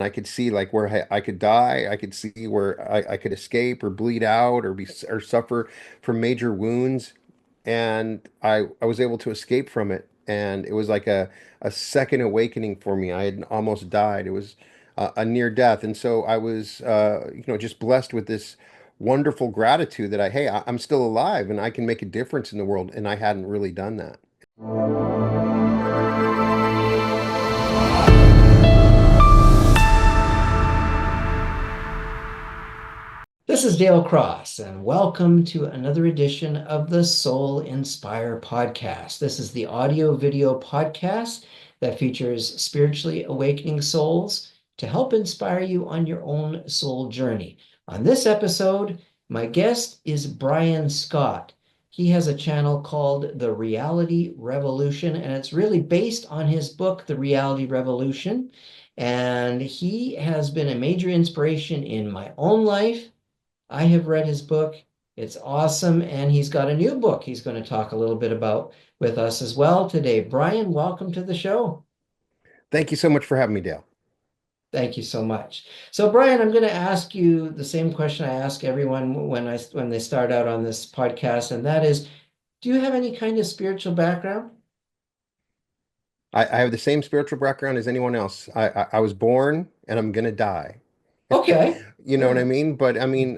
I could see like where I could die. I could see where I could escape or bleed out or suffer from major wounds. And I was able to escape from it. And it was like a second awakening for me. I had almost died. It was a near death. And so I was, just blessed with this wonderful gratitude that I'm still alive and I can make a difference in the world. And I hadn't really done that. This is Dale Cross, and welcome to another edition of the Soul Inspire podcast. This is the audio video podcast that features spiritually awakening souls to help inspire you on your own soul journey. On this episode, my guest is Brian Scott. He has a channel called The Reality Revolution, and it's really based on his book, The Reality Revolution. And he has been a major inspiration in my own life. I have read his book. It's awesome. And he's got a new book he's going to talk a little bit about with us as well today. Brian, welcome to the show. Thank you so much for having me, Dale. Thank you so much. So, Brian, I'm going to ask you the same question I ask everyone when they start out on this podcast, and that is, do you have any kind of spiritual background? I have the same spiritual background as anyone else. I was born and I'm gonna die. Okay. You All know what I right. mean? But I mean,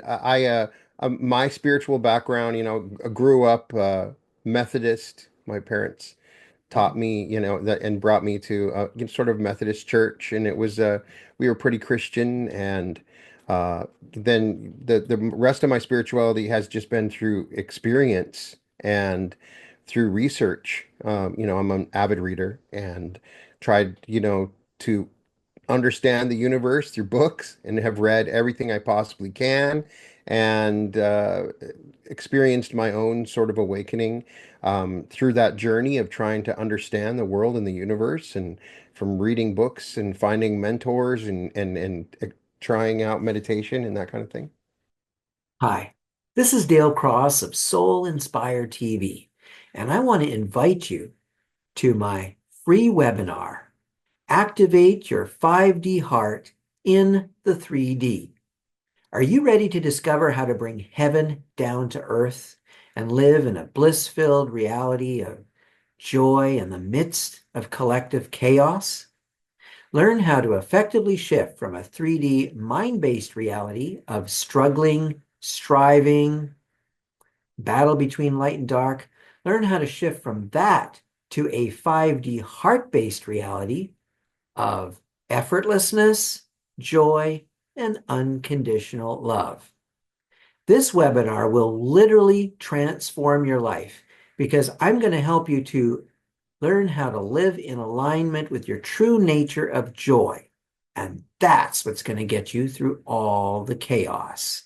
my spiritual background, I grew up Methodist. My parents taught me, that and brought me to sort of Methodist church, and it was we were pretty Christian, and then the rest of my spirituality has just been through experience and through research. I'm an avid reader and tried, to understand the universe through books and have read everything I possibly can and experienced my own sort of awakening through that journey of trying to understand the world and the universe and from reading books and finding mentors and trying out meditation and that kind of thing. Hi, this is Dale Cross of Soul Inspire TV, and I want to invite you to my free webinar, Activate Your 5D Heart in the 3D. Are you ready to discover how to bring heaven down to earth and live in a bliss-filled reality of joy in the midst of collective chaos? Learn how to effectively shift from a 3D mind-based reality of struggling, striving, battle between light and dark. Learn how to shift from that to a 5D heart-based reality of effortlessness, joy, and unconditional love. This webinar will literally transform your life because I'm going to help you to learn how to live in alignment with your true nature of joy. And that's what's going to get you through all the chaos.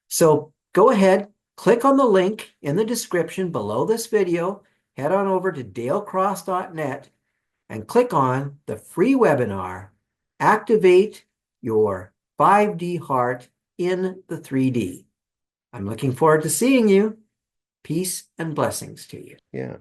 So go ahead, click on the link in the description below this video, head on over to dalecross.net and click on the free webinar, Activate Your 5D Heart in the 3D. I'm looking forward to seeing you. Peace and blessings to you. Yeah.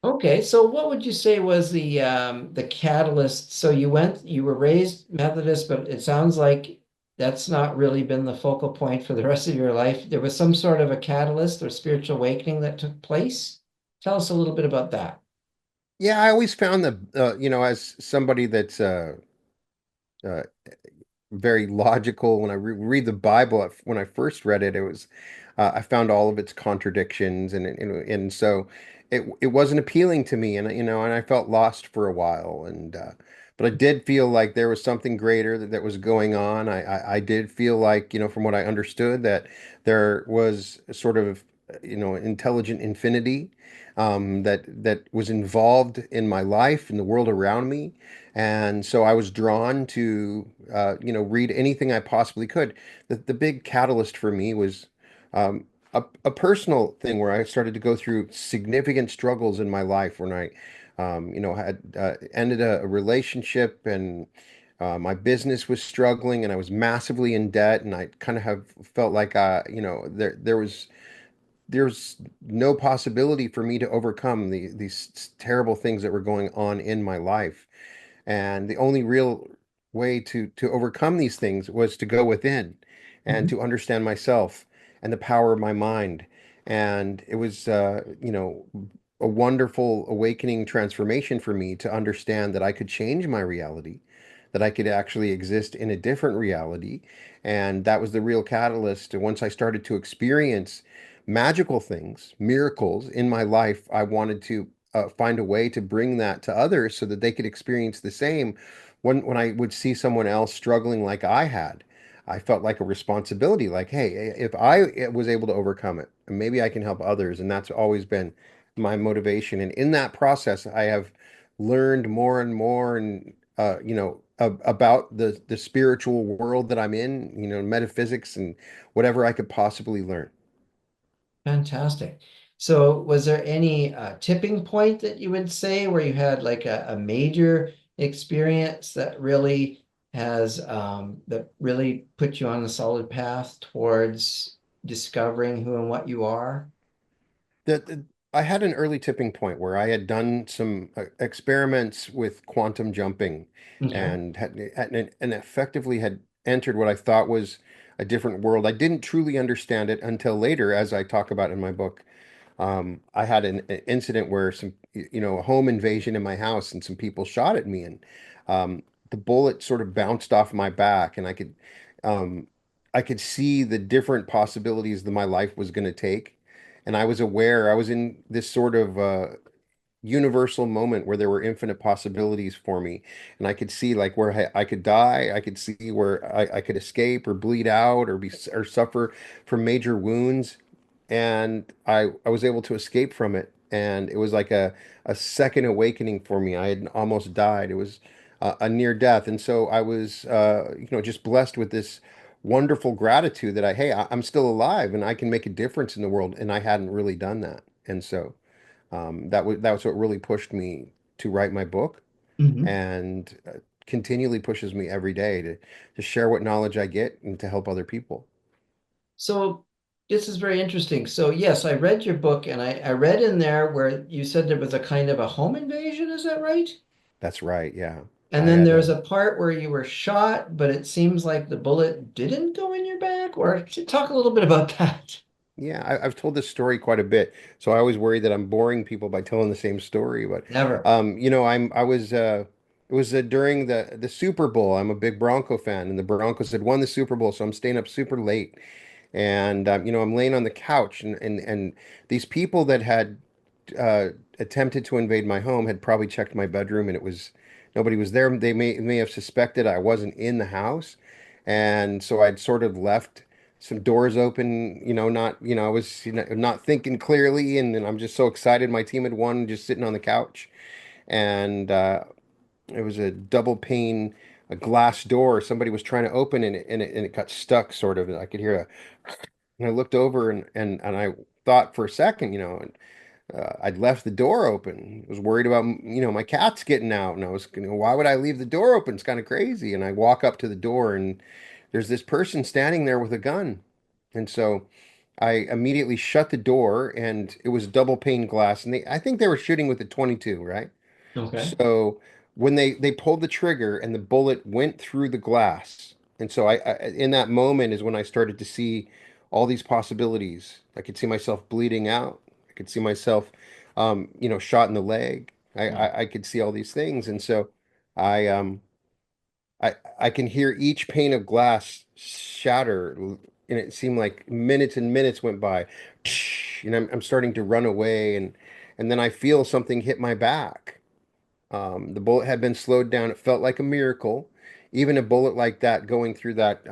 Okay, so what would you say was the catalyst? So you were raised Methodist, but it sounds like that's not really been the focal point for the rest of your life. There was some sort of a catalyst or spiritual awakening that took place. Tell us a little bit about that. Yeah, I always found that, as somebody that's uh, very logical. When I read the Bible, when I first read it, it was I found all of its contradictions, and so it wasn't appealing to me, and I felt lost for a while, and but I did feel like there was something greater that was going on. I did feel like, from what I understood, that there was a sort of intelligent infinity that was involved in my life in the world around me. And so I was drawn to, read anything I possibly could. The big catalyst for me was a personal thing where I started to go through significant struggles in my life when I, had ended a relationship and my business was struggling and I was massively in debt and I kind of have felt like, there's no possibility for me to overcome these terrible things that were going on in my life. And the only real way to overcome these things was to go within and Mhm. to understand myself and the power of my mind. And it was, a wonderful awakening transformation for me to understand that I could change my reality, that I could actually exist in a different reality. And that was the real catalyst. And once I started to experience magical things, miracles in my life, I wanted to find a way to bring that to others so that they could experience the same. When I would see someone else struggling like I had, I felt like a responsibility, like, hey, if I was able to overcome it, maybe I can help others. And that's always been my motivation. And in that process, I have learned more and more and about the spiritual world that I'm in, metaphysics and whatever I could possibly learn. Fantastic. So, was there any tipping point that you would say where you had like a major experience that really that really put you on a solid path towards discovering who and what you are? The I had an early tipping point where I had done some experiments with quantum jumping Okay. and and effectively had entered what I thought was a different world. I didn't truly understand it until later, as I talk about in my book. I had an incident where a home invasion in my house and some people shot at me, and the bullet sort of bounced off my back, and um, I could see the different possibilities that my life was going to take. And I was aware, I was in this sort of universal moment where there were infinite possibilities for me. And I could see like where I could die. I could see where I could escape or bleed out or suffer from major wounds. And I was able to escape from it. And it was like a second awakening for me. I had almost died. It was a near death. And so I was, just blessed with this wonderful gratitude that I'm still alive and I can make a difference in the world. And I hadn't really done that. And so that was what really pushed me to write my book, Mhm. and continually pushes me every day to share what knowledge I get and to help other people. So this is very interesting. So yes, I read your book and I read in there where you said there was a kind of a home invasion, is that right? That's right. Yeah, And I then had there's a part where you were shot, but it seems like the bullet didn't go in your back, or talk a little bit about that. yeah, I've told this story quite a bit, so I always worry that I'm boring people by telling the same story. But Never. I was it was during the Super Bowl. I'm a big Bronco fan, and the Broncos had won the Super Bowl, so I'm staying up super late. And I'm laying on the couch, and these people that had uh, attempted to invade my home had probably checked my bedroom, and it was nobody was there. They may have suspected I wasn't in the house, and so I'd sort of left some doors open. Not I was not thinking clearly, and then I'm just so excited. My team had won, just sitting on the couch, and it was a double pane. A glass door somebody was trying to open and it got stuck sort of. I could hear and I looked over and I thought for a second, I'd left the door open. I was worried about, my cats getting out. And I was, why would I leave the door open? It's kind of crazy. And I walk up to the door and there's this person standing there with a gun. And so I immediately shut the door and it was double pane glass. And I think they were shooting with a 22, right? Okay. So when they pulled the trigger and the bullet went through the glass, and so I in that moment is when I started to see all these possibilities. I could see myself bleeding out. I could see myself, shot in the leg. I could see all these things, and so I um I can hear each pane of glass shatter, and it seemed like minutes and minutes went by, and I'm starting to run away, and then I feel something hit my back. The bullet had been slowed down. It felt like a miracle. Even a bullet like that going through that,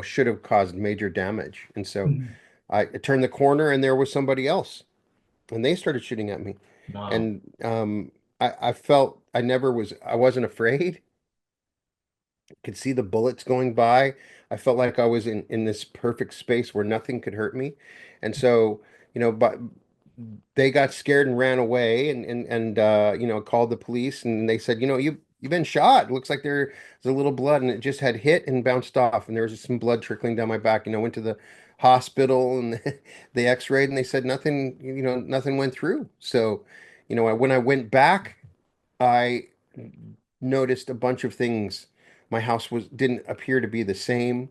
should have caused major damage. And so Mhm. I turned the corner and there was somebody else, and they started shooting at me. Wow. And I felt I wasn't afraid. Could see the bullets going by. I felt like I was in this perfect space where nothing could hurt me. And so, but they got scared and ran away and called the police and they said, you've been shot. It looks like there's a little blood and it just had hit and bounced off and there was just some blood trickling down my back. Went to the hospital and they x-rayed and they said nothing went through. So, when I went back, I noticed a bunch of things My house was didn't appear to be the same.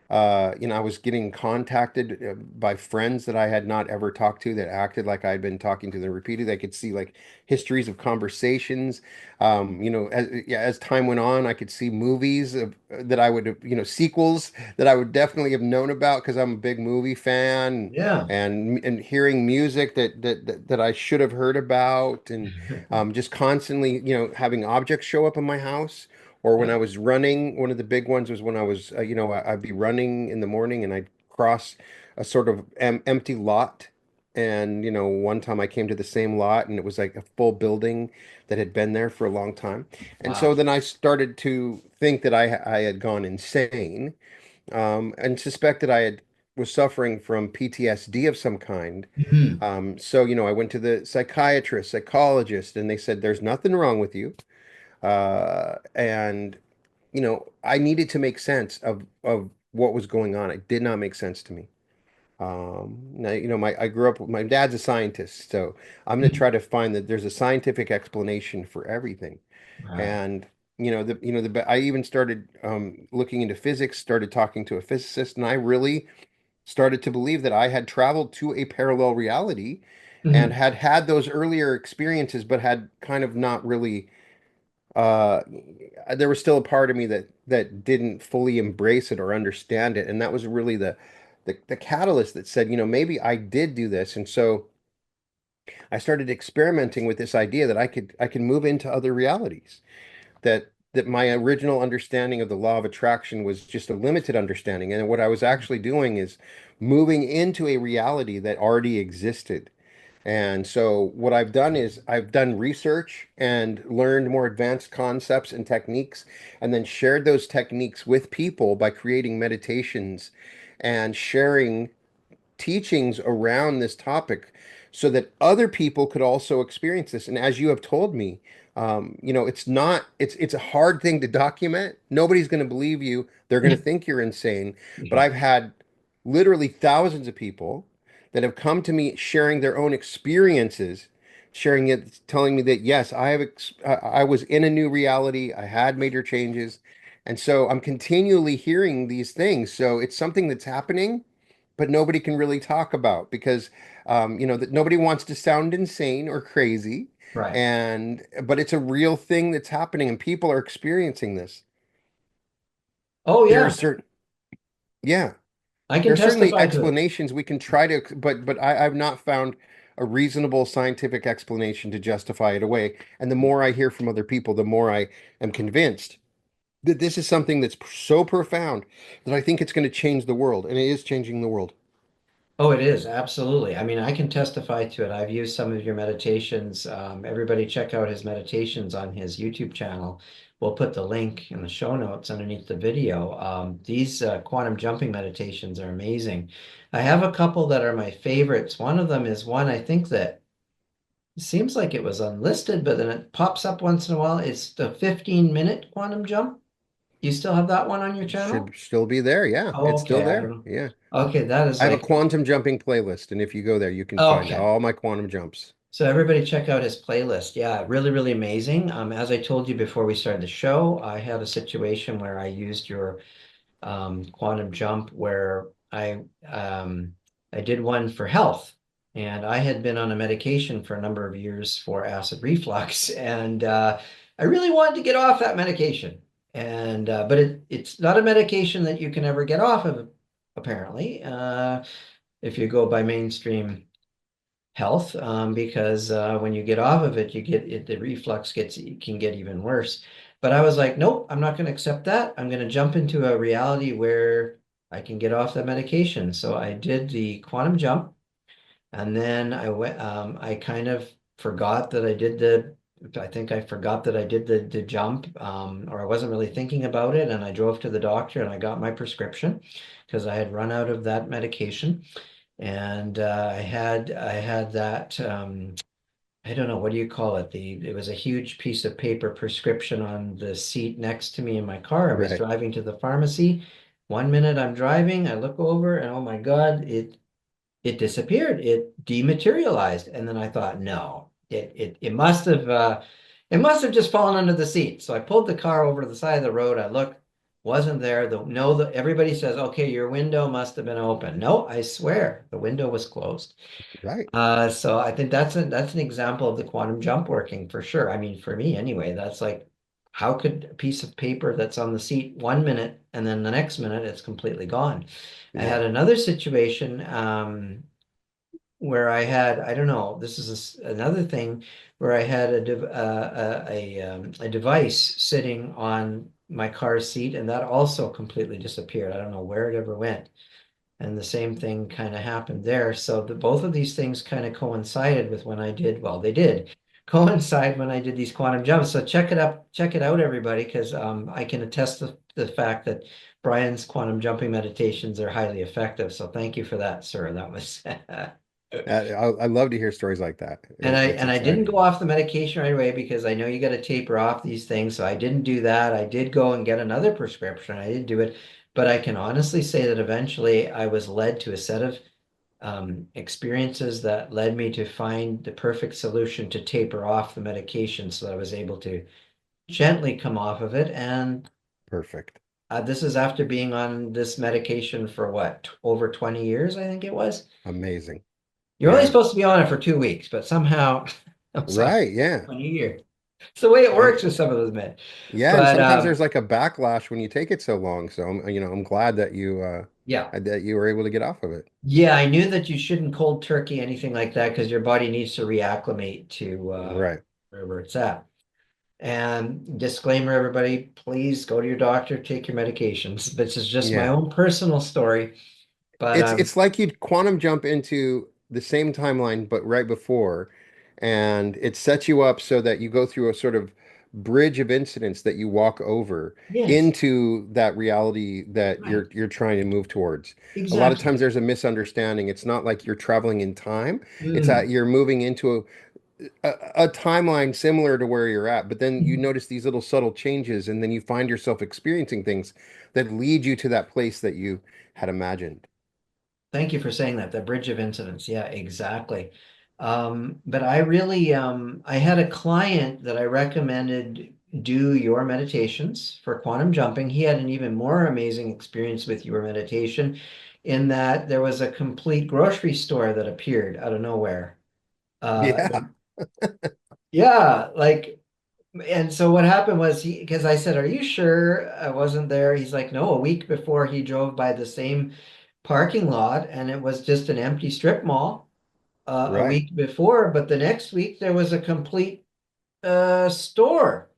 I was getting contacted by friends that I had not ever talked to that acted like I'd been talking to them repeatedly. I could see like histories of conversations. Yeah, as time went on, I could see movies that I would have, sequels that I would definitely have known about because I'm a big movie fan, Yeah. and hearing music that I should have heard about, and just constantly, having objects show up in my house. Or when Yeah. I was running, one of the big ones was when I was, I'd be running in the morning and I'd cross a sort of empty lot. And, one time I came to the same lot and it was like a full building that had been there for a long time. And so Wow. then I started to think that I had gone insane, and suspected I had was suffering from PTSD of some kind. Mhm. So, I went to the psychiatrist, psychologist, and they said, there's nothing wrong with you. And I needed to make sense of what was going on. It did not make sense to me. Now, I grew up. My dad's a scientist, so I'm going to try to find that there's a scientific explanation for everything. Wow. And I even started looking into physics, started talking to a physicist, and I really started to believe that I had traveled to a parallel reality and Mhm. had had those earlier experiences, but had kind of not really uh there was still a part of me that didn't fully embrace it or understand it, and that was really the catalyst that said, maybe I did do this. And so I started experimenting with this idea that I can move into other realities, that my original understanding of the law of attraction was just a limited understanding, and what I was actually doing is moving into a reality that already existed. And so what I've done is I've done research and learned more advanced concepts and techniques, and then shared those techniques with people by creating meditations and sharing teachings around this topic so that other people could also experience this. And as you have told me, it's a hard thing to document. Nobody's going to believe you. They're going to think you're insane. But Yeah. I've had literally thousands of people that have come to me sharing their own experiences, sharing it, telling me that yes, I was in a new reality. I had major changes. And so I'm continually hearing these things. So it's something that's happening, but nobody can really talk about because that nobody wants to sound insane or crazy. Right. And but it's a real thing that's happening and people are experiencing this. Oh There are yeah. certain Yeah, I there can are certainly testify to it. explanations we can try to, but I've not found a reasonable scientific explanation to justify it away. And the more I hear from other people, the more I am convinced that this is something that's so profound that I think it's going to change the world, and it is changing the world. Oh, it is, absolutely. I mean, I can testify to it. I've used some of your meditations. Everybody check out his meditations on his YouTube channel. We'll put the link in the show notes underneath the video. These quantum jumping meditations are amazing. I have a couple that are my favorites. One of them is one I think that seems like it was unlisted, but then it pops up once in a while. It's the 15-minute quantum jump. You still have that one on your It should channel? still be there. Yeah, Oh, it's okay. still I there. don't. Yeah. Okay, that is I have a like. quantum jumping playlist, and if you go there, you can find Okay. all my quantum jumps. So everybody check out his playlist. Yeah, really, really amazing. As I told you before we started the show, I had a situation where I used your quantum jump where I did one for health, and I had been on a medication for a number of years for acid reflux, and I really wanted to get off that medication. And but it's not a medication that you can ever get off of, apparently, if you go by mainstream health, because when you get off of it, you get it, the reflux gets can get even worse. But I was like, nope, I'm not going to accept that. I'm going to jump into a reality where I can get off that medication. So I did the quantum jump, and then I went. I kind of forgot that I did the. I think I forgot that I did the jump, or I wasn't really thinking about it. And I drove to the doctor and I got my prescription because I had run out of that medication. And I had that I don't know, what do you call it? It was a huge piece of paper prescription on the seat next to me in my car. I was Right. driving to the pharmacy. 1 minute I'm driving, I look over and oh my God, it disappeared. It dematerialized. And then I thought, no, it must have It must have just fallen under the seat. So I pulled the car over to the side of the road. I looked, wasn't there. Everybody says, okay, your window must have been open. No, I swear the window was closed. Right. So I think that's an example of the quantum jump working for sure. I mean, for me anyway, that's like, how could a piece of paper that's on the seat 1 minute and then the next minute it's completely gone? I Yeah. had another situation where I don't know, this is another thing where I had a device sitting on my car seat, and that also completely disappeared. I don't know where it ever went. And the same thing kind of happened there. So both of these things kind of coincided with when I did, well, they did coincide when I did these quantum jumps. So check it out, everybody, because I can attest to the fact that Brian's quantum jumping meditations are highly effective. So thank you for that, sir. That was I love to hear stories like that. And I It's and I didn't go exciting. off the medication right away because I know you got to taper off these things. So I didn't do that. I did go and get another prescription. I did do it, but I can honestly say that eventually I was led to a set of experiences that led me to find the perfect solution to taper off the medication so that I was able to gently come off of it. And Perfect. this is after being on this medication for what, over 20 years, I think it was. Amazing. You're only Yeah. supposed to be on it for 2 weeks, but somehow I was on Right. Yeah. 20 years. It's the way it And works with some of those men. yeah, and But sometimes there's like a backlash when you take it so long. So I'm glad yeah. that you were able to get off of it. Yeah, I knew that you shouldn't cold turkey anything like that because your body needs to reacclimate to Right. wherever it's at. And disclaimer, everybody, please go to your doctor, take your medications. This is just my Yeah. own personal story, but It's like you'd quantum jump into the same timeline, but right before, and it sets you up so that you go through a sort of bridge of incidents that you walk over yes, into that reality that right, you're trying to move towards. A lot of times exactly. there's a misunderstanding. It's not like you're traveling in time. It's that Mm. you're moving into a timeline similar to where you're at, but then you notice these little subtle changes, and then you find yourself experiencing things that lead you to that place that you had imagined. Thank you for saying that. The bridge of incidents. Yeah, exactly. But I really, I had a client that I recommended do your meditations for quantum jumping. He had an even more amazing experience with your meditation in that there was a complete grocery store that appeared out of nowhere. Uh, Yeah, yeah, like, and so what happened was because I said, "Are you sure I wasn't there?" He's like, "No." A week before, he drove by the same parking lot, and it was just an empty strip mall. A right. week before, but the next week there was a complete store,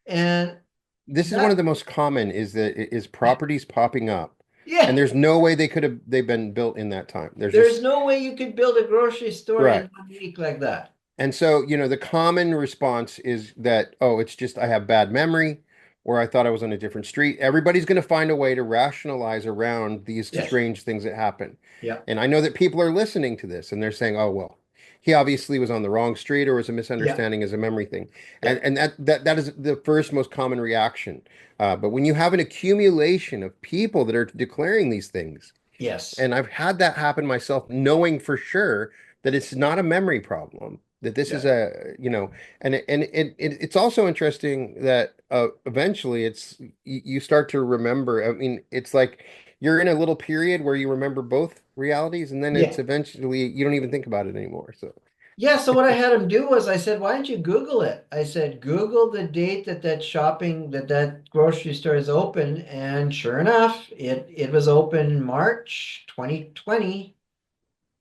and This is one of that the most common is properties popping up, and yeah, there's no way they've been built in that time. There's there's just no way you could build a grocery store in correct. 1 week like that. And so, the common response is that, oh, it's just I have bad memory, or I thought I was on a different street. Everybody's going to find a way to rationalize around these Yes. strange things that happen. Yeah. And I know that people are listening to this and they're saying, oh, well, he obviously was on the wrong street or was a Yeah. misunderstanding as a memory thing. Yeah. And that is the first most common reaction. But when you have an accumulation of people that are declaring these things, Yes. and I've had that happen myself, knowing for sure that it's not a memory problem, that this is Yeah. it's also interesting that eventually you start to remember. I mean, it's like you're in a little period where you remember both realities, and then it's Yeah. eventually you don't even think about it anymore. So, Yeah, so what I had him do was I said, "Why don't you Google it?" I said, "Google the date that grocery store is open," and sure enough, it was open March 2020,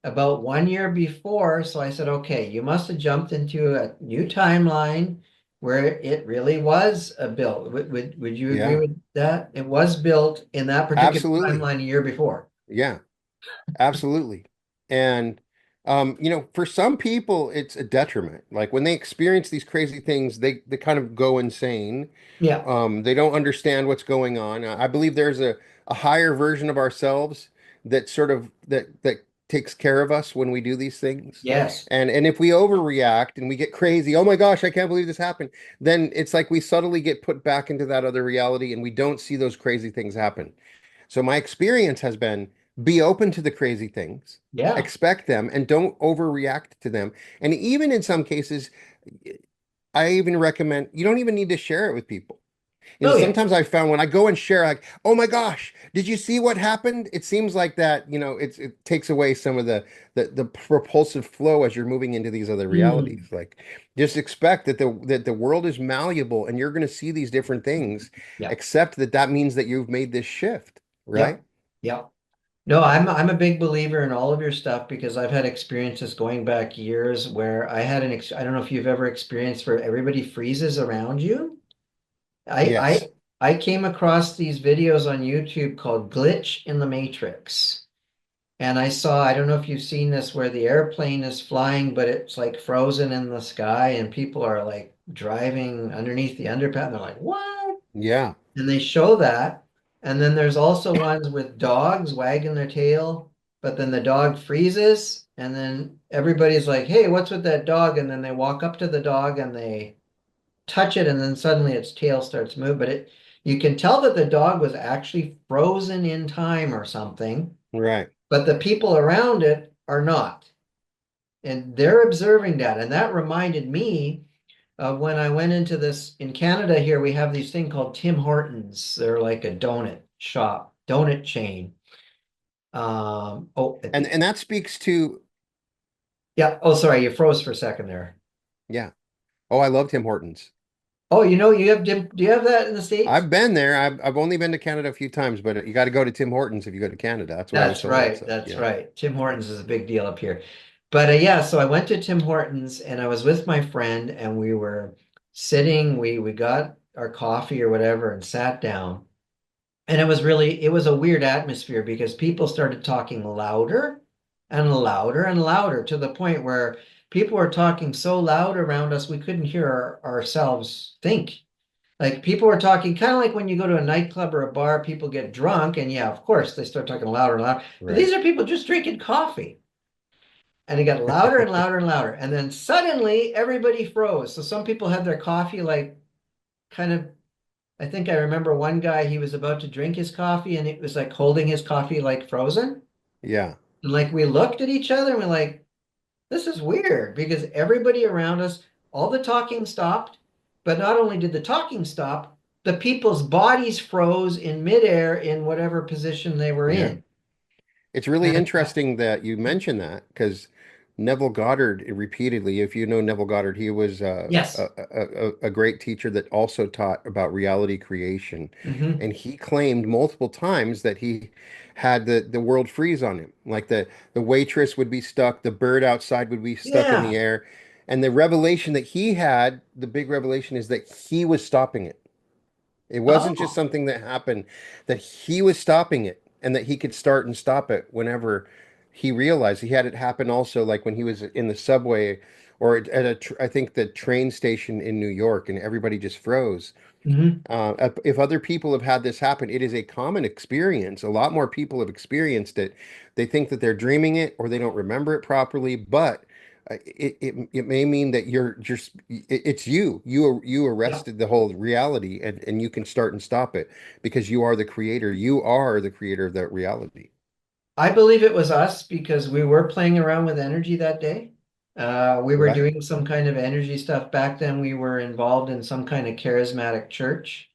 about 1 year before. So I said, "Okay, you must have jumped into a new timeline where it really was built." Would you agree yeah, with that? It was built in that particular absolutely. timeline a year before. Yeah. Absolutely. And for some people it's a detriment. Like when they experience these crazy things, they kind of go insane. Yeah. They don't understand what's going on. I believe there's a higher version of ourselves that sort of that takes care of us when we do these things. Yes. And if we overreact and we get crazy, oh my gosh, I can't believe this happened, then it's like we subtly get put back into that other reality and we don't see those crazy things happen. So my experience has been be open to the crazy things, Yeah. expect them, and don't overreact to them. And even in some cases, I even recommend you don't even need to share it with people. Oh yeah. Sometimes I found when I go and share, like, oh my gosh, did you see what happened? It seems like that, it takes away some of the propulsive flow as you're moving into these other realities. Mm, Like, just expect that the world is malleable and you're going to see these different things. yeah. Accept that that means that you've made this shift, right? Yep. Yep. No, I'm a big believer in all of your stuff because I've had experiences going back years where I don't know if you've ever experienced where everybody freezes around you. I Yes. I came across these videos on YouTube called Glitch in the Matrix. And I don't know if you've seen this where the airplane is flying, but it's like frozen in the sky and people are like driving underneath the underpass and they're like, what? Yeah. And they show that. And then there's also ones with dogs wagging their tail, but then the dog freezes. And then everybody's like, hey, what's with that dog? And then they walk up to the dog and they touch it, and then suddenly its tail starts to move. But you can tell that the dog was actually frozen in time or something, Right. but the people around it are not. And they're observing that. And that reminded me when I went into this in Canada here, we have these thing called Tim Hortons. They're like a donut shop, donut chain. Oh, at And the that speaks to, yeah. Oh, sorry, you froze for a second there. yeah. Oh, I love Tim Hortons. Oh, do you have that in the States? I've been there. I've only been to Canada a few times, but you got to go to Tim Hortons if you go to Canada. That's what I was That's told. right. So, That's yeah. right. Tim Hortons is a big deal up here. But yeah, so I went to Tim Hortons and I was with my friend and we were sitting, we got our coffee or whatever and sat down. And it was a weird atmosphere because people started talking louder and louder and louder to the point where people were talking so loud around us we couldn't hear ourselves think. Like people were talking kind of like when you go to a nightclub or a bar, people get drunk, and yeah, of course, they start talking louder and louder. But Right. these are people just drinking coffee. And it got louder and louder and louder. And then suddenly everybody froze. So some people had their coffee like kind of, I think I remember one guy, he was about to drink his coffee and it was like holding his coffee like frozen. Yeah. And like we looked at each other and we're like, this is weird because everybody around us, all the talking stopped, but not only did the talking stop, the people's bodies froze in midair in whatever position they were Yeah. in. It's really And interesting that you mentioned that because Neville Goddard repeatedly, if you know Neville Goddard, he was yes. a great teacher that also taught about reality creation. Hmm. And he claimed multiple times that he had the world freeze on him. Like the waitress would be stuck, the bird outside would be stuck in the Yeah. air. And the revelation that he had, the big revelation is that he was stopping it. It wasn't just Oh. something that happened, that he was stopping it and that he could start and stop it whenever he realized. He had it happen also like when he was in the subway or at I think the train station in New York and everybody just froze. Hmm. If other people have had this happen, it is a common experience. A lot more people have experienced it. They think that they're dreaming it or they don't remember it properly, but it may mean that you're just it's you. You Yeah. arrested the whole reality and you can start and stop it because you are the creator. You are the creator of that reality. I believe it was us because we were playing around with energy that day. We were Right? doing some kind of energy stuff back then. We were involved in some kind of charismatic church.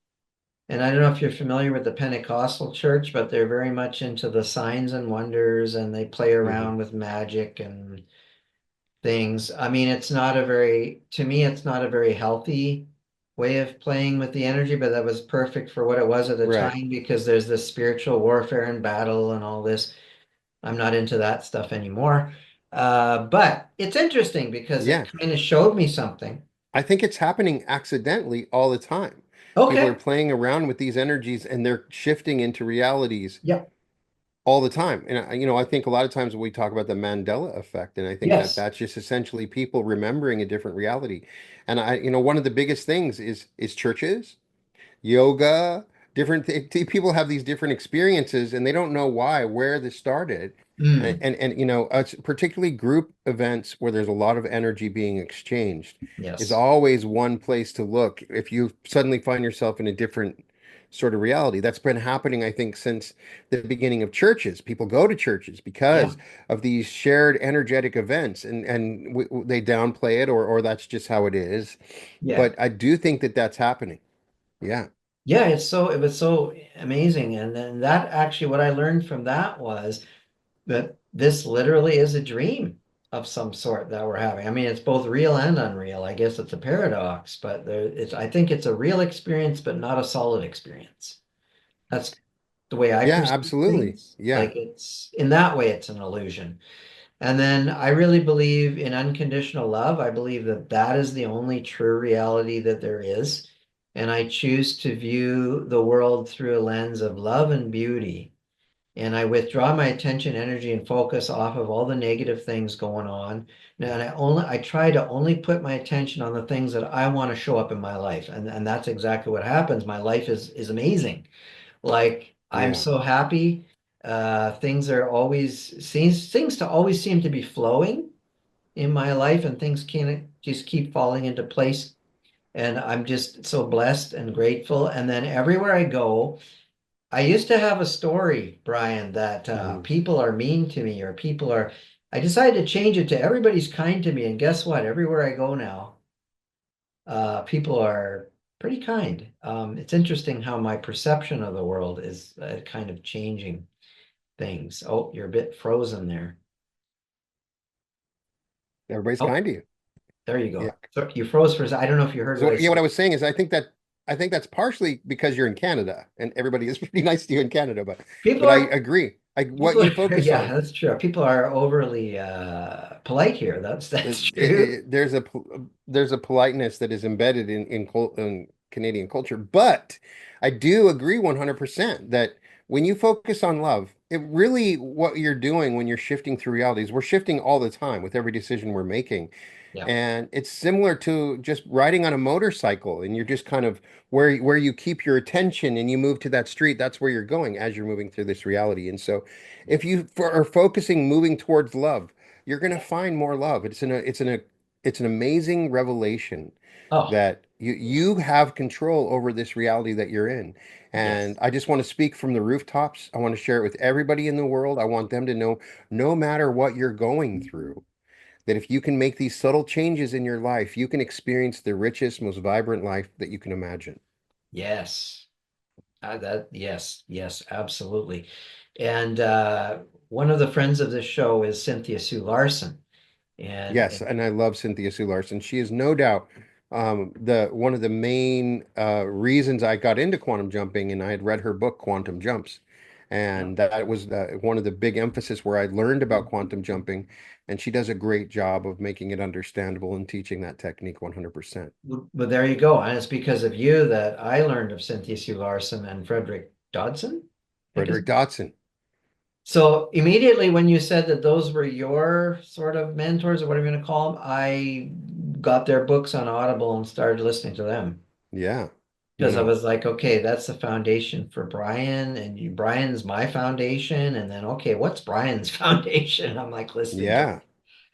And I don't know if you're familiar with the Pentecostal church, but they're very much into the signs and wonders and they play Hmm. around with magic and things. I mean, to me, it's not a very healthy way of playing with the energy, but that was perfect for what it was at the Right. time because there's this spiritual warfare and battle and all this. I'm not into that stuff anymore. But it's interesting because it Yeah. kind of showed me something. I think it's happening accidentally all the time. People are Okay. playing around with these energies and they're shifting into realities Yep. all the time. And I think a lot of times we talk about the Mandela effect, and I think that Yes. that's just essentially people remembering a different reality. And one of the biggest things is churches, yoga, people have these different experiences and they don't know why, where this started. Mm. It's particularly group events where there's a lot of energy being exchanged is Yes. always one place to look. If you suddenly find yourself in a different sort of reality. That's been happening, I think, since the beginning of churches. People go to churches Yeah. because of these shared energetic events, and they downplay it, or that's just how it is. Yeah. But I do think that that's happening. Yeah. Yeah, it was so amazing. And then that actually what I learned from that was that this literally is a dream of some sort that we're having. I mean, it's both real and unreal. I guess it's a paradox, but I think it's a real experience, but not a solid experience. That's the way I Yeah, perceive absolutely. things. Yeah. Like it's in that way, it's an illusion. And then I really believe in unconditional love. I believe that that is the only true reality that there is. And I choose to view the world through a lens of love and beauty. And I withdraw my attention, energy, and focus off of all the negative things going on. And I try to only put my attention on the things that I want to show up in my life. And that's exactly what happens. My life is amazing. Like I'm Yeah. so happy. Things are always things to always seem to be flowing in my life, and things can't just keep falling into place. And I'm just so blessed and grateful. And then everywhere I go, I used to have a story, Brian, that Hmm. people are mean to me or people are. I decided to change it to everybody's kind to me, and guess what? Everywhere I go now, people are pretty kind. It's interesting how my perception of the world is kind of changing things. Oh, you're a bit frozen there. Everybody's Oh, kind to you. there you Yeah. go. So you froze for a second. I don't know if you heard So what I yeah, what I said. was saying is I think that's partially because you're in Canada and everybody is pretty nice to you in Canada, People but I are agree. What people you are focus yeah, on. that's true. People are overly polite here. That's true. There's a politeness that is embedded in Canadian culture, but I do agree 100% that when you focus on love, it really what you're doing when you're shifting through realities, we're shifting all the time with every decision we're making. Yeah. And it's similar to just riding on a motorcycle, and you're just kind of where you keep your attention and you move to that street, that's where you're going as you're moving through this reality. And so if you are focusing moving towards love, you're going to find more love. It's an amazing revelation Oh, that you have control over this reality that you're in. And yes. I just want to speak from the rooftops. I want to share it with everybody in the world. I want them to know no matter what you're going through, that if you can make these subtle changes in your life, you can experience the richest, most vibrant life that you can imagine. Yes. Yes, absolutely. And one of the friends of this show is Cynthia Sue Larson. Yes, And and I love Cynthia Sue Larson. She is no doubt the one of the main reasons I got into quantum jumping, and I had read her book, Quantum Jumps, yeah. and that was one of the big emphasis where I learned about quantum jumping, and she does a great job of making it understandable and teaching that technique 100%. But there you go. And it's because of you that I learned of Cynthia Sue Larson and Frederick Dodson, I think is. Frederick Dotson. So immediately when you said that those were your sort of mentors or whatever you're going to call them, I got their books on Audible and started listening to them. Yeah, you Because I know, was like, okay, that's the foundation for Brian, and Brian's my foundation. And then, okay, what's Brian's foundation? I'm like listening to it. yeah,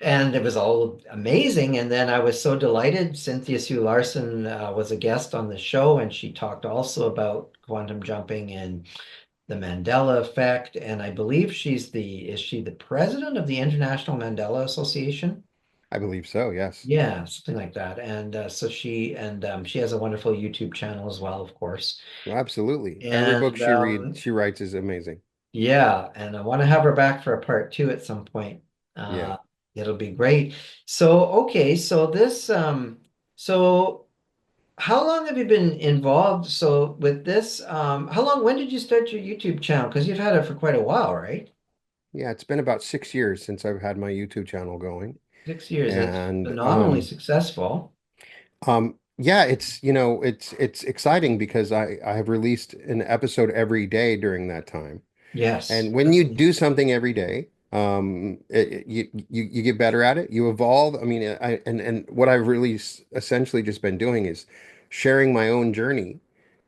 And it was all amazing. And then I was so delighted. Cynthia Sue Larson was a guest on the show, and she talked also about quantum jumping and the Mandela effect. And I believe is she the president of the International Mandela Association? I believe so. Yes, Yeah, something like that. And so she has a wonderful YouTube channel as well, of course. absolutely. Every book And she writes is amazing. yeah, and I want to have her back for a part two at some point. Yeah. Uh, it'll be great. So, okay, so so how long have you been involved? So with this, when did you start your YouTube channel? Because you've had it for quite a while, right? Yeah, it's been about 6 years since I've had my YouTube channel going. 6 years. It's And phenomenally successful. yeah, it's exciting because I have released an episode every day during that time. Yes, And when that's you do something every day, you get better at it, you evolve. I mean, and what I've really essentially just been doing is sharing my own journey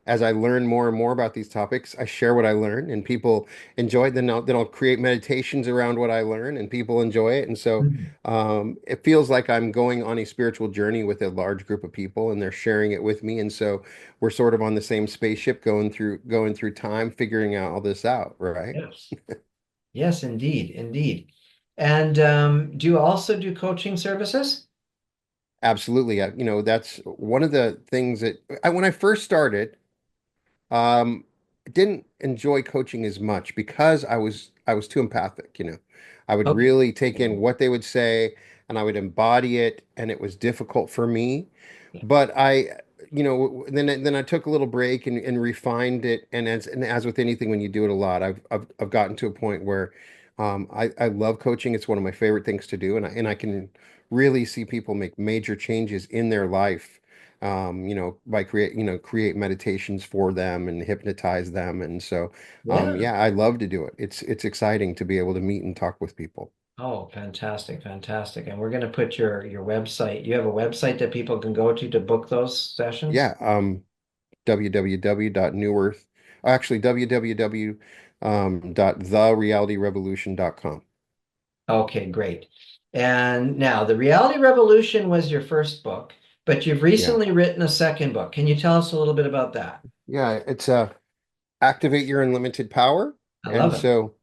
as I learn more and more about these topics, I share what I learn, and people enjoy it. Then I'll create meditations around what I learn, and people enjoy it. And so Mhm. it feels like I'm going on a spiritual journey with a large group of people, and they're sharing it with me. And so we're sort of on the same spaceship, going through time, figuring out all this out, right? Yes. Yes, indeed, indeed. And do you also do coaching services? Absolutely. That's one of the things that when I first started. Um, didn't enjoy coaching as much because I was too empathic, I would Okay. really take in what they would say and I would embody it, and it was difficult for me. Yeah. But then I took a little break and refined it, and as with anything, when you do it a lot, I've gotten to a point where I love coaching. It's one of my favorite things to do, and I can really see people make major changes in their life by create meditations for them and hypnotize them. And so, Yeah. yeah, I love to do it. It's exciting to be able to meet and talk with people. Oh, fantastic, fantastic. And we're going to put your website. You have a website that people can go to book those sessions? Yeah, www.newearth, actually www dot therealityrevolution.com. Okay, great. And now, The Reality Revolution was your first book, but you've Yeah. recently written a second book. Can you tell us a little bit about that? Yeah, it's activate your unlimited power. I And love it. so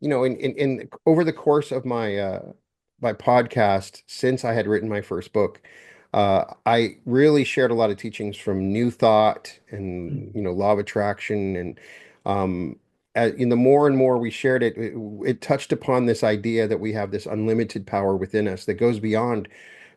in over the course of my podcast, since I had written my first book, I really shared a lot of teachings from New Thought and Mm. Law of Attraction, and in the more and more we shared it touched upon this idea that we have this unlimited power within us that goes beyond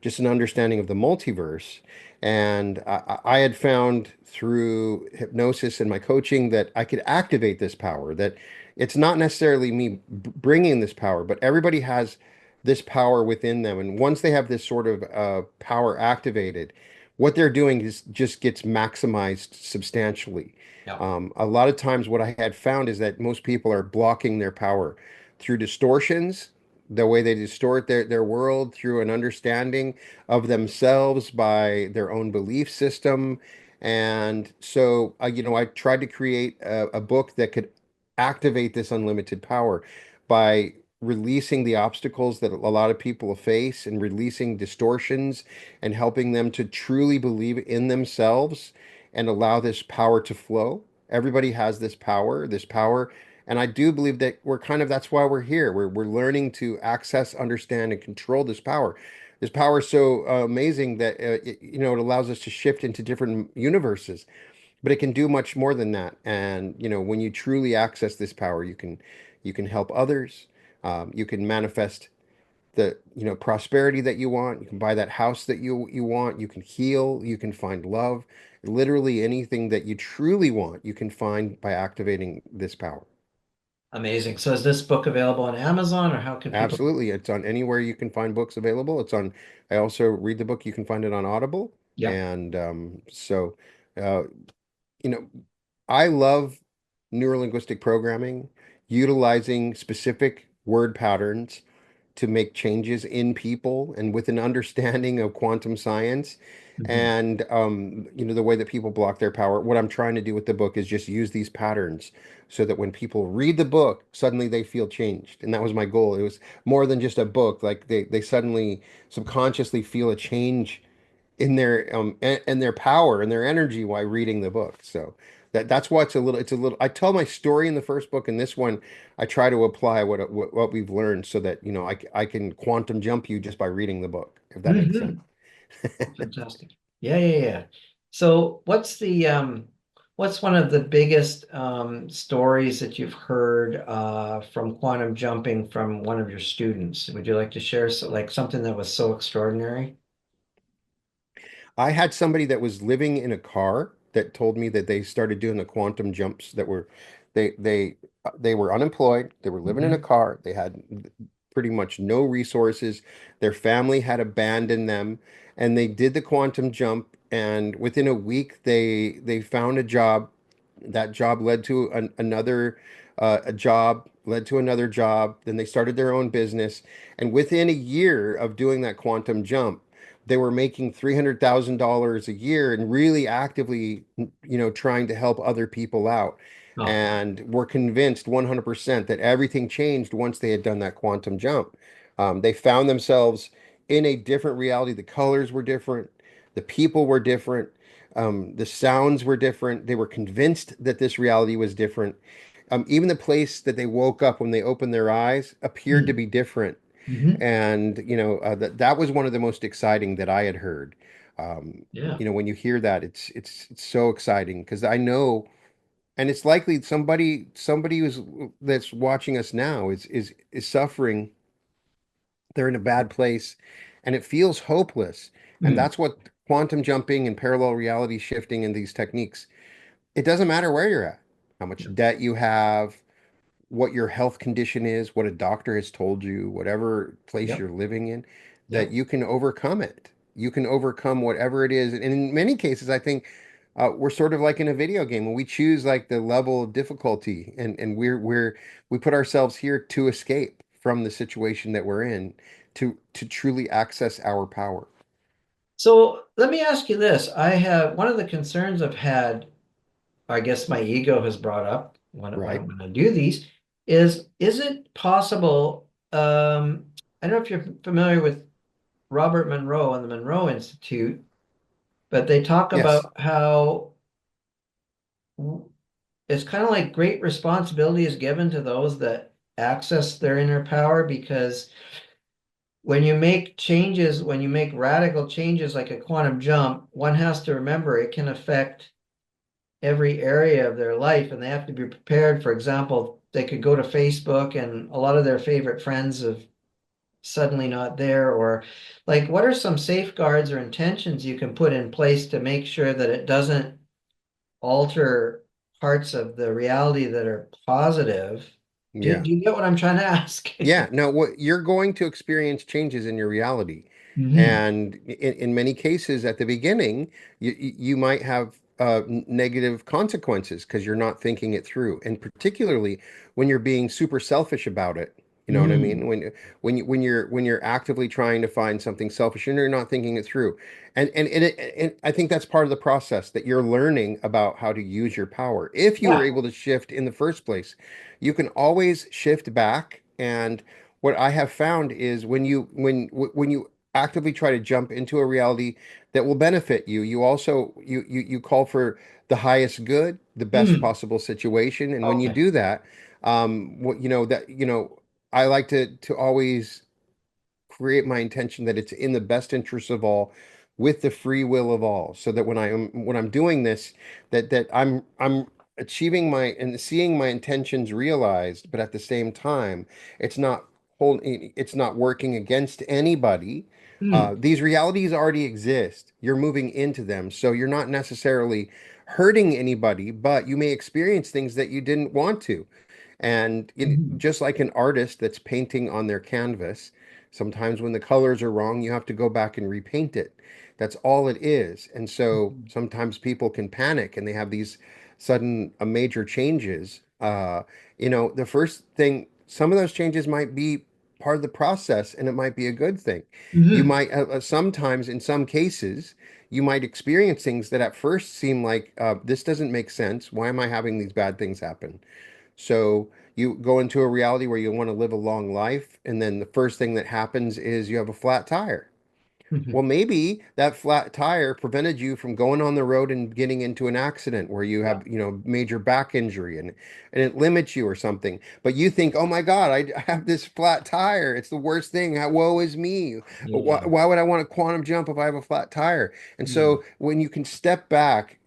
just an understanding of the multiverse. And I had found through hypnosis and my coaching that I could activate this power, that it's not necessarily me bringing this power, but everybody has this power within them. And once they have this sort of power activated, what they're doing is just gets maximized substantially. Yeah. A lot of times, what I had found is that most people are blocking their power through distortions, the way they distort their world through an understanding of themselves by their own belief system. And so, I tried to create a book that could activate this unlimited power by releasing the obstacles that a lot of people face and releasing distortions and helping them to truly believe in themselves and allow this power to flow. Everybody has this power. And I do believe that that's why we're here. We're learning to access, understand, and control this power. This power is so amazing that it allows us to shift into different universes, but it can do much more than that. And when you truly access this power, you can help others. You can manifest the prosperity that you want. You can buy that house that you want. You can heal. You can find love. Literally anything that you truly want, you can find by activating this power. Amazing. So is this book available on Amazon or how can people? Absolutely. It's on anywhere you can find books available. I also read the book. You can find it on Audible. Yeah. And uh, you know, I love neurolinguistic programming, utilizing specific word patterns to make changes in people and with an understanding of quantum science Mhm. and the way that people block their power. What I'm trying to do with the book is just use these patterns so that when people read the book, suddenly they feel changed. And that was my goal. It was more than just a book. Like they suddenly subconsciously feel a change in their power and their energy while reading the book. So that's why it's a little I tell my story in the first book, and this one I try to apply what we've learned so that I can quantum jump you just by reading the book, if that makes sense. Mhm. Fantastic. Yeah, yeah, yeah. So what's one of the biggest stories that you've heard from quantum jumping from one of your students? Would you like to share like something that was so extraordinary? I had somebody that was living in a car that told me that they started doing the quantum jumps that were they were unemployed, they were living in a Mhm. car, they had pretty much no resources, their family had abandoned them, and they did the quantum jump, and within a week they found a job. That job led to another a job led to another job, then they started their own business, and within a year of doing that quantum jump, they were making $300,000 a year and really actively, trying to help other people out. Uh-huh. And were convinced 100% that everything changed once they had done that quantum jump. They found themselves in a different reality. The colors were different, the people were different, the sounds were different. They were convinced that this reality was different. Even the place that they woke up when they opened their eyes appeared to Mm. be different. Hmm. And that was one of the most exciting that I had heard. Yeah. When you hear that, it's so exciting because I know, and it's likely somebody who's that's watching us now is suffering. They're in a bad place, and it feels hopeless. And Mm. that's what quantum jumping and parallel reality shifting and these techniques. It doesn't matter where you're at, how Yeah. much debt you have, what your health condition is, what a doctor has told you, whatever place Yep. you're living in, that Yep. you can overcome it. You can overcome whatever it is. And in many cases, I think we're sort of like in a video game when we choose like the level of difficulty, and we put ourselves here to escape from the situation that we're in, to truly access our power. So let me ask you this. I have one of the concerns I've had, I guess my ego has brought up Right? when I do these, is it possible? I don't know if you're familiar with Robert Monroe and the Monroe Institute, but they talk Yes. about how it's kind of like great responsibility is given to those that access their inner power because when you make changes, when you make radical changes like a quantum jump, one has to remember it can affect every area of their life and they have to be prepared. For example, they could go to Facebook and a lot of their favorite friends have suddenly not there, or like what are some safeguards or intentions you can put in place to make sure that it doesn't alter parts of the reality that are positive? Yeah. Do you get what I'm trying to ask? Yeah, no, what you're going to experience changes in your reality. Hmm. And in many cases at the beginning, you might have negative consequences because you're not thinking it through. And particularly when you're being super selfish about it. You know what I mean? Mm. When you're actively trying to find something selfish and you're not thinking it through. And I think that's part of the process that you're learning about how to use your power. If you were Yeah. able to shift in the first place, you can always shift back. And what I have found is when you actively try to jump into a reality that will benefit you, you also you call for the highest good, the best Mm. possible situation. And when you Okay. do that, what I like to always create my intention that it's in the best interest of all with the free will of all, so that when I'm doing this, that I'm achieving my and seeing my intentions realized, but at the same time it's not working against anybody. Mm. These realities already exist, you're moving into them, so you're not necessarily hurting anybody, but you may experience things that you didn't want to. And Mhm. just like an artist that's painting on their canvas, sometimes when the colors are wrong, you have to go back and repaint it. That's all it is. And so Mhm. sometimes people can panic and they have these sudden major changes. The first thing, some of those changes might be part of the process and it might be a good thing. You Mhm. might, sometimes in some cases, you might experience things that at first seem like this doesn't make sense. Why am I having these bad things happen? So you go into a reality where you want to live a long life, and then the first thing that happens is you have a flat tire. Well, Mhm. maybe that flat tire prevented you from going on the road and getting into an accident where you Yeah. have, major back injury, and it limits you or something. But you think, oh my God, I have this flat tire. It's the worst thing. Woe is me. Why, Yeah. why would I want a quantum jump if I have a flat tire? And Mm. so when you can step back,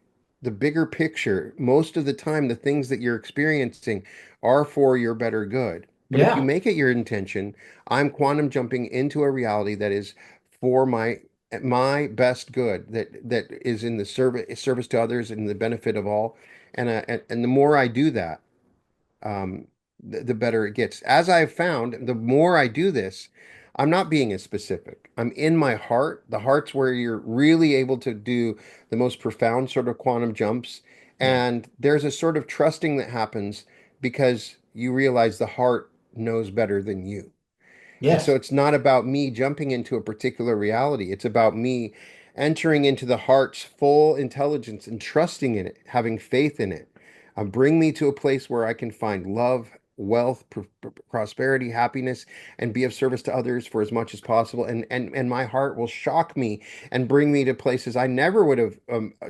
the bigger picture, most of the time, the things that you're experiencing are for your better good. But if you Yeah. make it your intention, I'm quantum jumping into a reality that is for my best good, that is in the service to others and the benefit of all. And the more I do that, the better it gets. As I've found, the more I do this, I'm not being as specific. I'm in my heart. The heart's where you're really able to do the most profound sort of quantum jumps. Yeah. And there's a sort of trusting that happens because you realize the heart knows better than you. And so Yes. it's not about me jumping into a particular reality. It's about me entering into the heart's full intelligence and trusting in it, having faith in it. Bring me to a place where I can find love, wealth, prosperity, happiness, and be of service to others for as much as possible. And my heart will shock me and bring me to places I never would have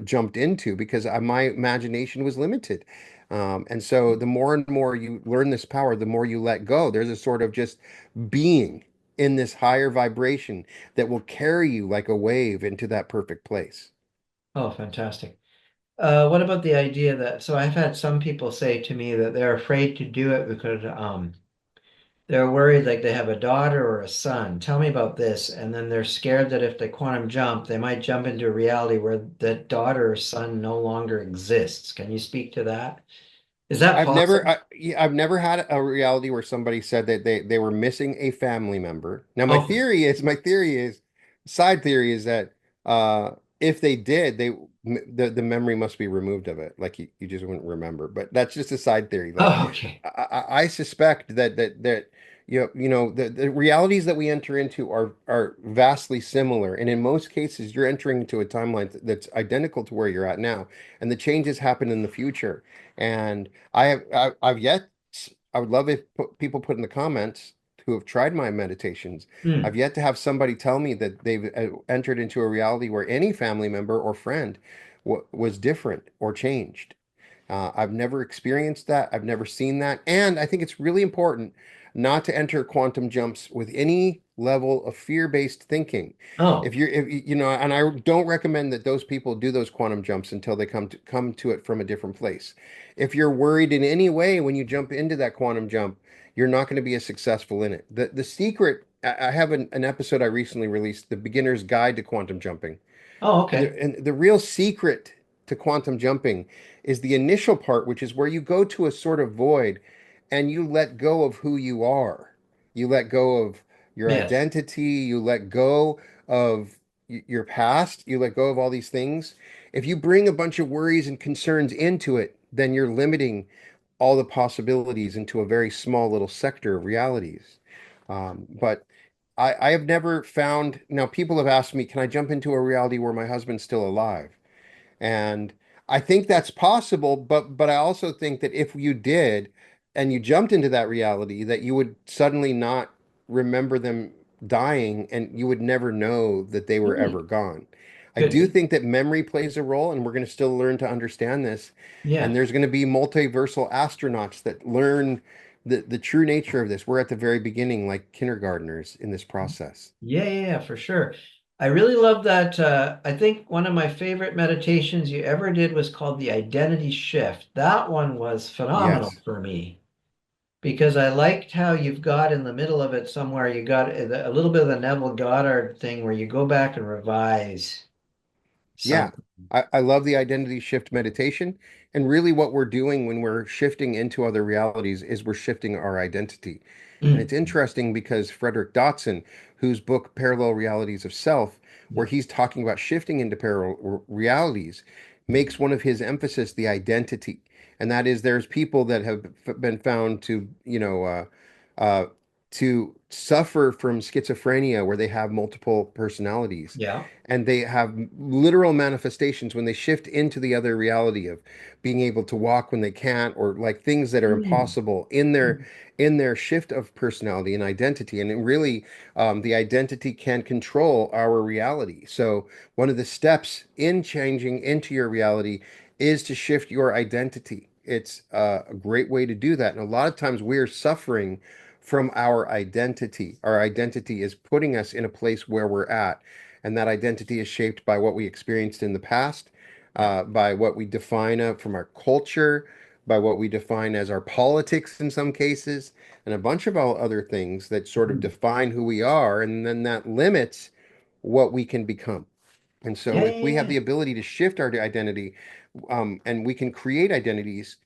jumped into because my imagination was limited. And so the more and more you learn this power, the more you let go. There's a sort of just being in this higher vibration that will carry you like a wave into that perfect place. Oh, fantastic. What about the idea that, so I've had some people say to me that they're afraid to do it because they're worried like they have a daughter or a son. Tell me about this. And then they're scared that if they quantum jump, they might jump into a reality where that daughter or son no longer exists. Can you speak to that? Is that possible? Yeah, I've never had a reality where somebody said that they were missing a family member. Now, Okay. side theory is that if they did, the memory must be removed of it, like you just wouldn't remember. But that's just a side theory. Like Oh, okay. I suspect that the realities that we enter into are vastly similar, and in most cases, you're entering into a timeline that's identical to where you're at now, and the changes happen in the future. And I've yet, I would love if people put in the comments who have tried my meditations. Hmm. I've yet to have somebody tell me that they've entered into a reality where any family member or friend w was different or changed. I've never experienced that. I've never seen that. And I think it's really important not to enter quantum jumps with any level of fear-based thinking. Oh, If you know, and I don't recommend that those people do those quantum jumps until they come to it from a different place. If you're worried in any way when you jump into that quantum jump, you're not going to be as successful in it. The secret, I have an episode I recently released, The Beginner's Guide to Quantum Jumping. oh, And okay. the real secret to quantum jumping is the initial part, which is where you go to a sort of void and you let go of who you are. You let go of your Yes. identity, you let go of your past, you let go of all these things. If you bring a bunch of worries and concerns into it, then you're limiting all the possibilities into a very small little sector of realities. But I have never found, now people have asked me, can I jump into a reality where my husband's still alive? And I think that's possible, but I also think that if you did and you jumped into that reality, that you would suddenly not remember them dying and you would never know that they were Hmm. ever gone. I Could do be. think that memory plays a role, and we're going to still learn to understand this. And Yeah. there's going to be multiversal astronauts that learn the true nature of this. We're at the very beginning, like kindergartners in this process. Yeah, yeah, yeah, for sure. I really love that. I think one of my favorite meditations you ever did was called the Identity Shift. That one was phenomenal Yes. for me because I liked how you've got in the middle of it somewhere, you got a little bit of the Neville Goddard thing where you go back and revise Yeah, something. I love the identity shift meditation. And really, what we're doing when we're shifting into other realities is we're shifting our identity. And Mm. it's interesting because Frederick Dotson, whose book Parallel Realities of Self, where Yeah. he's talking about shifting into parallel realities, makes one of his emphasis the identity. And that is, there's people that have been found to, uh, to suffer from schizophrenia, where they have multiple personalities Yeah. and they have literal manifestations when they shift into the other reality of being able to walk when they can't, or like things that are Mm. impossible in their shift of personality and identity. And it really, the identity can control our reality. So one of the steps in changing into your reality is to shift your identity. It's a great way to do that. And a lot of times we're suffering from our identity. Our identity is putting us in a place where we're at, and that identity is shaped by what we experienced in the past, Yeah. by what we define from our culture, by what we define as our politics in some cases, and a bunch of all other things that sort of Mm. define who we are, and then that limits what we can become. And Yeah, so, yeah, if we have yeah. the ability to shift our identity, and we can create identities,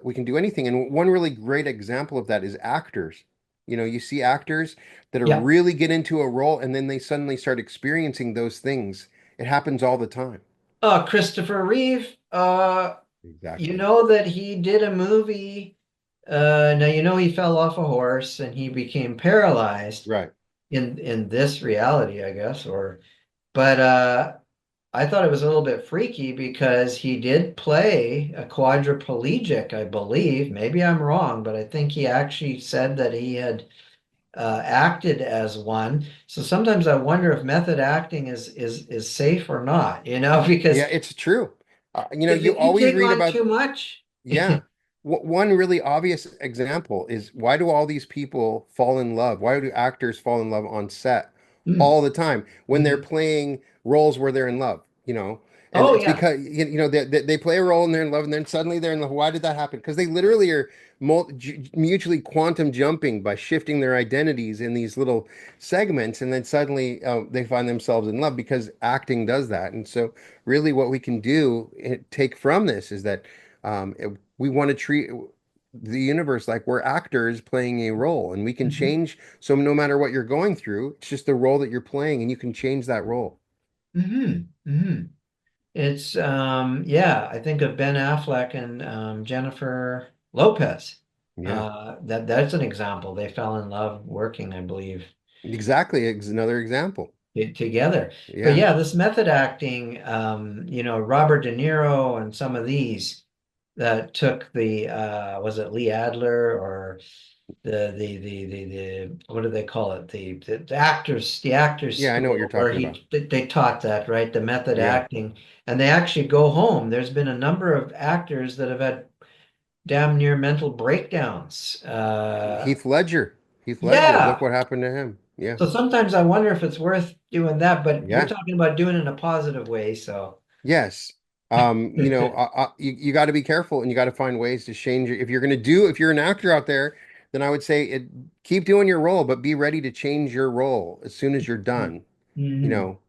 we can do anything. And one really great example of that is actors. You see actors that are Yeah. really get into a role and then they suddenly start experiencing those things. It happens all the time. Christopher Reeve, you Exactly. know that he did a movie. Now you know he fell off a horse and he became paralyzed Right. in this reality, I guess, or but I thought it was a little bit freaky because he did play a quadriplegic, I believe. Maybe I'm wrong, but I think he actually said that he had acted as one. So sometimes I wonder if method acting is safe or not, Yeah, because it's true. You if you always take read on about. too much, Yeah. One really obvious example is, why do all these people fall in love? Why do actors fall in love on set mm, all the time when they're mhm. playing roles where they're in love, you know? And Oh it's yeah. because they play a role and they're in love, and then suddenly they're in love. Why did that happen? Because they literally are mutually quantum jumping by shifting their identities in these little segments, and then suddenly they find themselves in love because acting does that. And so, really, what we can do take from this is that we want to treat the universe like we're actors playing a role, and we can hmm change. So no matter what you're going through, it's just the role that you're playing, and you can change that role. hmm hmm It's yeah, I think of Ben Affleck and Jennifer Lopez. Yeah, That's an example. They fell in love working, I believe, exactly. It's another example. together. But Yeah, yeah, this method acting, Robert De Niro and some of these that took the was it Lee Adler or the what do they call it? The actors yeah, I know what you're school where talking about. they taught that, right? The method Yeah, acting. And they actually go home. There's been a number of actors that have had damn near mental breakdowns. Heath Ledger. Heath Ledger. Look Yeah. what happened to him. Yeah, So sometimes I wonder if it's worth doing that, but you're yeah. talking about doing it in a positive way, so. Yes. You got to be careful, and you got to find ways to change it. If you're an actor out there, then I would say keep doing your role, but be ready to change your role as soon as you're done, you Mhm. know,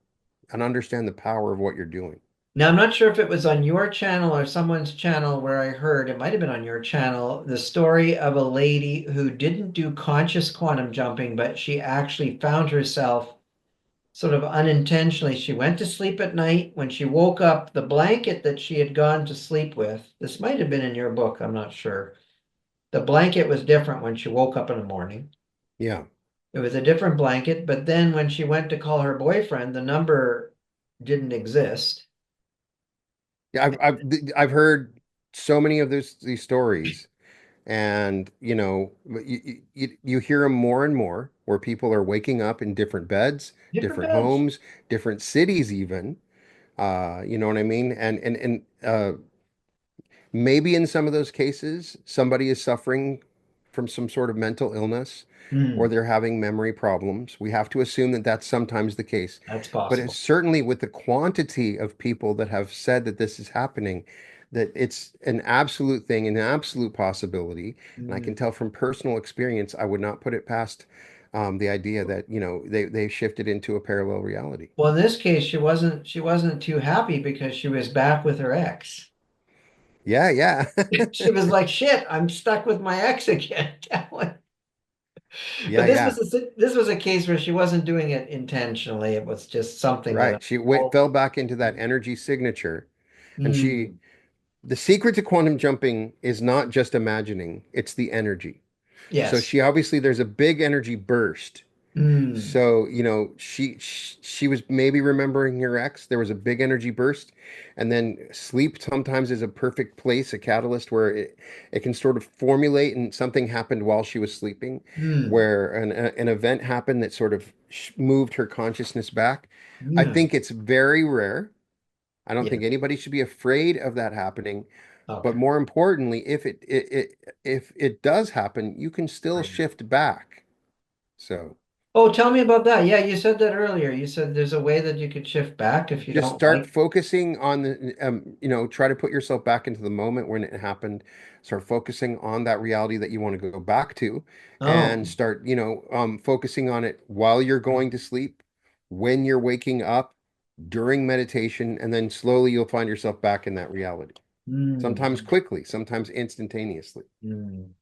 and understand the power of what you're doing. Now, I'm not sure if it was on your channel or someone's channel where I heard, it might have been on your channel, the story of a lady who didn't do conscious quantum jumping, but she actually found herself sort of unintentionally. She went to sleep at night. When she woke up, the blanket that she had gone to sleep with, this might have been in your book, I'm not sure. The blanket was different when she woke up in the morning. Yeah. It was a different blanket, but then when she went to call her boyfriend, the number didn't exist. Yeah, I've heard so many of these stories, and you hear them more and more, where people are waking up in different beds, Different different beds. homes, different cities even. You know what I mean? And maybe in some of those cases, somebody is suffering from some sort of mental illness, or Hmm, they're having memory problems. We have to assume that that's sometimes the case. that's But it's possible. certainly, with the quantity of people that have said that this is happening, that it's an absolute thing, an absolute possibility. And I can Hmm. tell from personal experience, I would not put it past the idea that, they shifted into a parallel reality. Well, in this case, she wasn't too happy because she was back with her ex. Yeah, yeah. She was like, "Shit, I'm stuck with my ex again." Yeah, But this yeah. was a case where she wasn't doing it intentionally. It was just something that Right. She went unfolded. fell back into that energy signature. And Hmm. the secret to quantum jumping is not just imagining, it's the energy. So Yes. she obviously, there's a big energy burst. Hmm. So, she was maybe remembering her ex. There was a big energy burst. And then sleep sometimes is a perfect place, a catalyst where it can sort of formulate, and something happened while she was sleeping, Hmm. where an event happened that sort of moved her consciousness back. I Yeah. think it's very rare. I don't Yeah. think anybody should be afraid of that happening. But Okay. more importantly, if it does happen, you can still Right. shift back. So Oh, tell me about that. Yeah, you said that earlier. You said there's a way that you could shift back if you just don't start like. focusing on try to put yourself back into the moment when it happened. Start focusing on that reality that you want to go back to, and Oh. start, focusing on it while you're going to sleep, when you're waking up, during meditation, and then slowly you'll find yourself back in that reality. Sometimes Hmm. quickly, sometimes instantaneously. Hmm.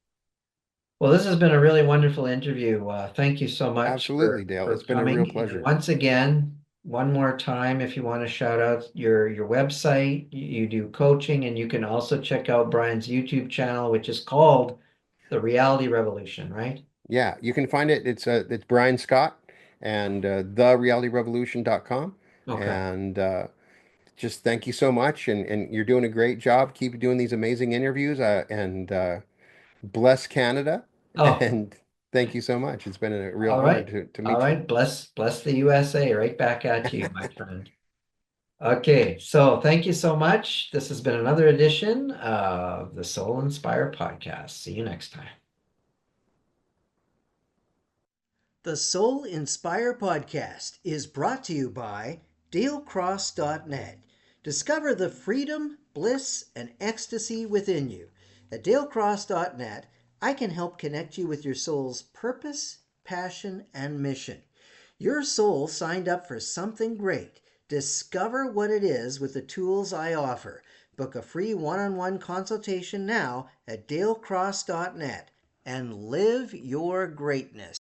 Well, this has been a really wonderful interview. Thank you so much Absolutely, for Dale. for It's been a real coming. And pleasure. once again, one more time, if you want to shout out your website, you do coaching, and you can also check out Brian's YouTube channel, which is called The reality revolution, right? Yeah, you can find it. It's Brian Scott and therealityrevolution.com. Okay. And just thank you so much. And you're doing a great job. Keep doing these amazing interviews. And bless Canada. Oh, And thank you so much. It's been a real all honor right. to All meet you. right. Bless the USA. Right back at you, my friend. Okay, so thank you so much. This has been another edition of the Soul Inspire podcast. See you next time. The Soul Inspire podcast is brought to you by DaleCross.net. Discover the freedom, bliss, and ecstasy within you. At DaleCross.net, I can help connect you with your soul's purpose, passion, and mission. Your soul signed up for something great. Discover what it is with the tools I offer. Book a free one-on-one consultation now at dalecross.net and live your greatness.